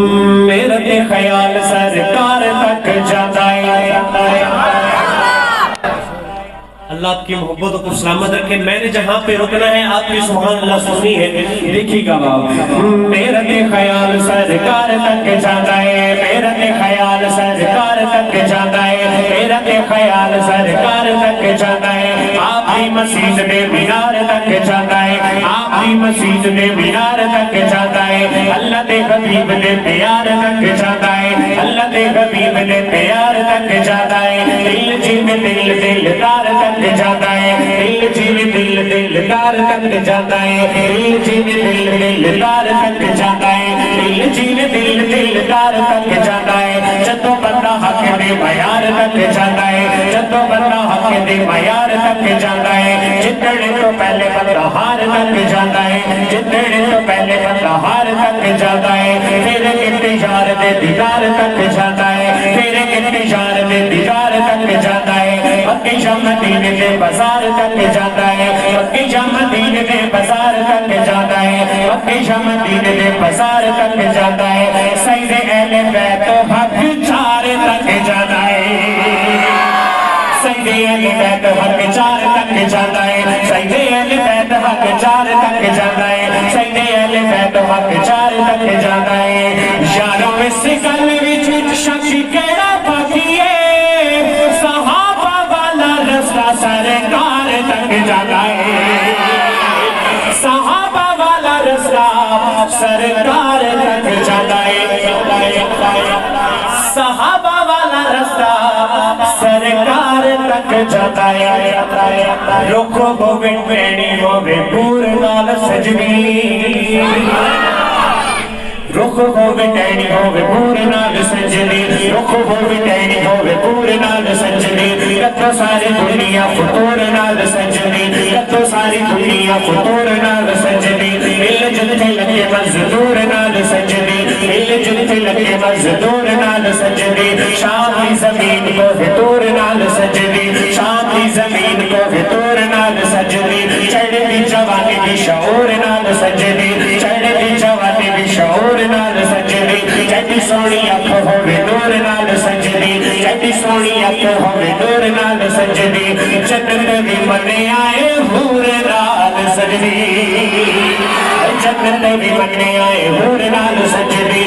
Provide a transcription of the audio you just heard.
میرا خیال سرکار تک جاتا ہے۔ اللہ آپ کی محبت کو سلامت رکھے۔ میں نے جہاں پہ رکنا ہے آپ کی سبحان اللہ سنی ہے، دیکھیے گا باب۔ میرا خیال سرکار تک جاتا ہے، میرا خیال سرکار تک جاتا ہے، میرا خیال سرکار تک جاتا ہے۔ آپ کی مسجد میں مینار تک جاتا ہے، آپ کی مسجد میں مینار تک جاتا ہے۔ اللہ دے حبیب دے پیار تک جاتا ہے، اللہ دے حبیب دے پیار تک جاتا ہے۔ دل جی میں دلدار تک جاتا ہے، دل جی میں دلدار تک جاتا ہے، دل جی میں دلدار تک جاتا ہے، دل جی میں دلدار تک جاتا ہے۔ جدو بندہ حق دے معیار تک جاتا ہے، جدو بندہ حق دے معیار تک جاتا ہے۔ جتنے تو پہلے بندہ ہار تک جاتا ہے، جتنے تو پہلے بندہ ہار تک جاتا ہے۔ پھر انتظار دے دیدار تک جاتا ہے، پھر انتظار دے دیدار تک جاتا ہے۔ مکہ شام مدینے دے بازار تک جاتا ہے، مکہ شام مدینے دے بازار تک جاتا ہے، مکہ شام مدینے دے بازار تک جاتا ہے۔ سید اہل بیت حق چار تک جاتا ہے، سید اہل بیت حق چار تک جاتا ہے، سید اہل بیت حق چار تک جاتا ہے، سید اہل بیت حق چار تک جاتا ہے۔ یاروں اس گل وچ شک کیڑا باقی ہے، صحابہ والا رستہ سرکار تک جاتا ہے، صحابہ والا رستہ سرکار تک جاتا ہے، صحابہ والا رستہ سرکار تک جاتا ہے۔ رکھو ہوے پیڑی ہوے پور نال سجنی، رخ ہوے ٹہنی ہوے پور نال سجنی، رخ ہوے ٹہنی ہوے پور نال سجنی۔ کتو ساری دنیا فطور نال سجنی، کتو ساری دنیا فطور نال سجنی۔ مل جلتے لگے مزدور نال سجنی، مل جلتے لگے مزدور نال سجنی۔ شام کی زمین کو فطور نال سجنی، شام کی زمین کو فطور نال سجنی۔ چڑھتی جوانی بھی شعور نال سجنی، چڑھتی جوانی بھی شعور نال سجنی۔ جڑی سونی اکھ ہوے نور نال سجنی، جڑی سونی اکھ ہوے نور نال سجنی۔ جنت بھی بنے آئے حور نال سجنی، جنت بھی بنے آئے حور نال سجنی۔